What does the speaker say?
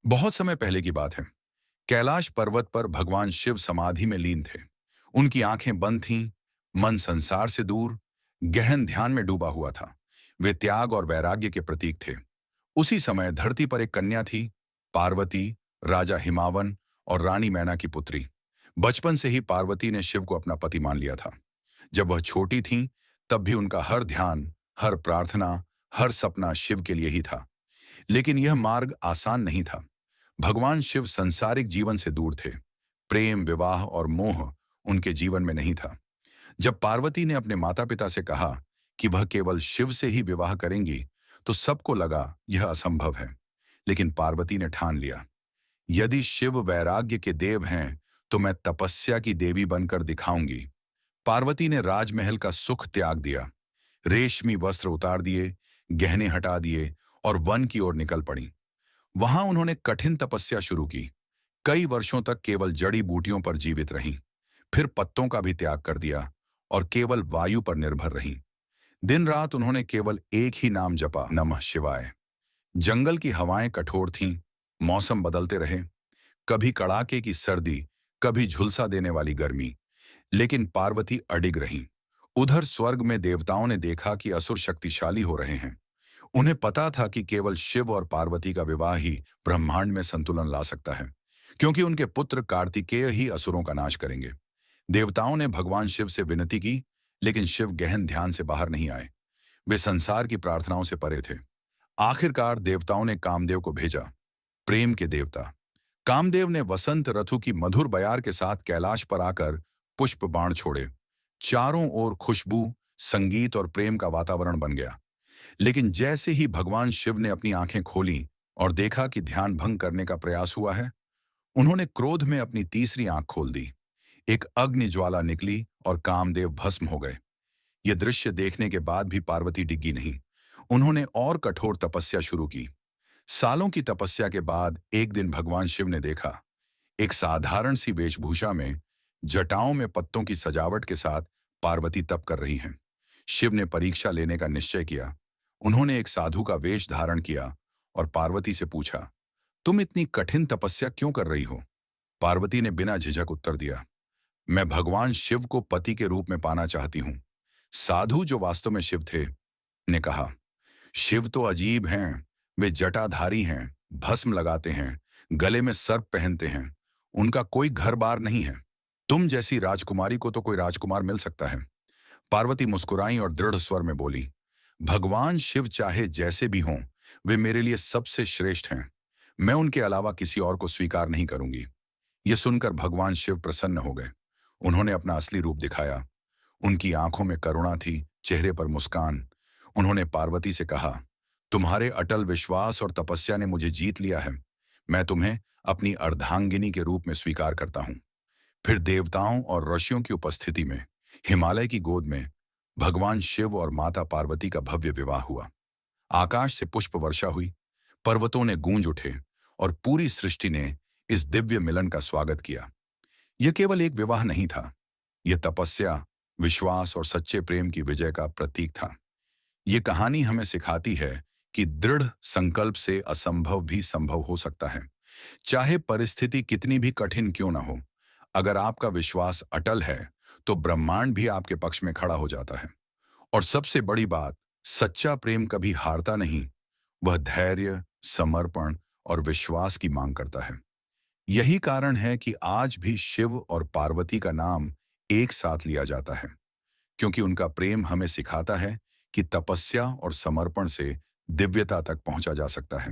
बहुत समय पहले की बात है। कैलाश पर्वत पर भगवान शिव समाधि में लीन थे। उनकी आंखें बंद थीं, मन संसार से दूर, गहन ध्यान में डूबा हुआ था। वे त्याग और वैराग्य के प्रतीक थे। उसी समय धरती पर एक कन्या थी, पार्वती, राजा हिमावन और रानी मैना की पुत्री। बचपन से ही पार्वती ने शिव को अपना पति मान लिया था। जब वह छोटी थीं, तब भी उनका हर ध्यान, हर प्रार्थना, हर सपना शिव के लिए ही था। लेकिन यह मार्ग आसान नहीं था। भगवान शिव संसारिक जीवन से दूर थे। प्रेम, विवाह और मोह उनके जीवन में नहीं था। जब पार्वती ने अपने माता पिता से कहा कि वह केवल शिव से ही विवाह करेंगी, तो सबको लगा यह असंभव है। लेकिन पार्वती ने ठान लिया, यदि शिव वैराग्य के देव हैं, तो मैं तपस्या की देवी बनकर दिखाऊंगी। पार्वती ने राजमहल का सुख त्याग दिया, रेशमी वस्त्र उतार दिए, गहने हटा दिए और वन की ओर निकल पड़ी। वहां उन्होंने कठिन तपस्या शुरू की। कई वर्षों तक केवल जड़ी बूटियों पर जीवित रहीं, फिर पत्तों का भी त्याग कर दिया और केवल वायु पर निर्भर रहीं। दिन रात उन्होंने केवल एक ही नाम जपा, नमः शिवाय। जंगल की हवाएं कठोर थीं, मौसम बदलते रहे, कभी कड़ाके की सर्दी, कभी झुलसा देने वाली गर्मी, लेकिन पार्वती अडिग रहीं। उधर स्वर्ग में देवताओं ने देखा कि असुर शक्तिशाली हो रहे हैं। उन्हें पता था कि केवल शिव और पार्वती का विवाह ही ब्रह्मांड में संतुलन ला सकता है, क्योंकि उनके पुत्र कार्तिकेय ही असुरों का नाश करेंगे। देवताओं ने भगवान शिव से विनती की, लेकिन शिव गहन ध्यान से बाहर नहीं आए। वे संसार की प्रार्थनाओं से परे थे। आखिरकार देवताओं ने कामदेव को भेजा, प्रेम के देवता। कामदेव ने वसंत ऋतु की मधुर बयार के साथ कैलाश पर आकर पुष्प बाण छोड़े। चारों ओर खुशबू, संगीत और प्रेम का वातावरण बन गया। लेकिन जैसे ही भगवान शिव ने अपनी आंखें खोलीं और देखा कि ध्यान भंग करने का प्रयास हुआ है, उन्होंने क्रोध में अपनी तीसरी आंख खोल दी। एक अग्नि ज्वाला निकली और कामदेव भस्म हो गए। यह दृश्य देखने के बाद भी पार्वती डिग्गी नहीं। उन्होंने और कठोर तपस्या शुरू की। सालों की तपस्या के बाद एक दिन भगवान शिव ने देखा, एक साधारण सी वेशभूषा में, जटाओं में पत्तों की सजावट के साथ पार्वती तप कर रही हैं। शिव ने परीक्षा लेने का निश्चय किया। उन्होंने एक साधु का वेश धारण किया और पार्वती से पूछा, तुम इतनी कठिन तपस्या क्यों कर रही हो? पार्वती ने बिना झिझक उत्तर दिया, मैं भगवान शिव को पति के रूप में पाना चाहती हूं। साधु, जो वास्तव में शिव थे, ने कहा, शिव तो अजीब हैं। वे जटाधारी हैं, भस्म लगाते हैं, गले में सर्प पहनते हैं। उनका कोई घर बार नहीं है। तुम जैसी राजकुमारी को तो कोई राजकुमार मिल सकता है। पार्वती मुस्कुराई और दृढ़ स्वर में बोली, भगवान शिव चाहे जैसे भी हों, वे मेरे लिए सबसे श्रेष्ठ हैं। मैं उनके अलावा किसी और को स्वीकार नहीं करूंगी। यह सुनकर भगवान शिव प्रसन्न हो गए। उन्होंने अपना असली रूप दिखाया। उनकी आंखों में करुणा थी, चेहरे पर मुस्कान। उन्होंने पार्वती से कहा, तुम्हारे अटल विश्वास और तपस्या ने मुझे जीत लिया है। मैं तुम्हें अपनी अर्धांगिनी के रूप में स्वीकार करता हूं। फिर देवताओं और ऋषियों की उपस्थिति में हिमालय की गोद में भगवान शिव और माता पार्वती का भव्य विवाह हुआ। आकाश से पुष्प वर्षा हुई, पर्वतों ने गूंज उठे और पूरी सृष्टि ने इस दिव्य मिलन का स्वागत किया। यह केवल एक विवाह नहीं था, यह तपस्या, विश्वास और सच्चे प्रेम की विजय का प्रतीक था। यह कहानी हमें सिखाती है कि दृढ़ संकल्प से असंभव भी संभव हो सकता है। चाहे परिस्थिति कितनी भी कठिन क्यों ना हो, अगर आपका विश्वास अटल है, तो ब्रह्मांड भी आपके पक्ष में खड़ा हो जाता है। और सबसे बड़ी बात, सच्चा प्रेम कभी हारता नहीं। वह धैर्य, समर्पण और विश्वास की मांग करता है। यही कारण है कि आज भी शिव और पार्वती का नाम एक साथ लिया जाता है, क्योंकि उनका प्रेम हमें सिखाता है कि तपस्या और समर्पण से दिव्यता तक पहुंचा जा सकता है।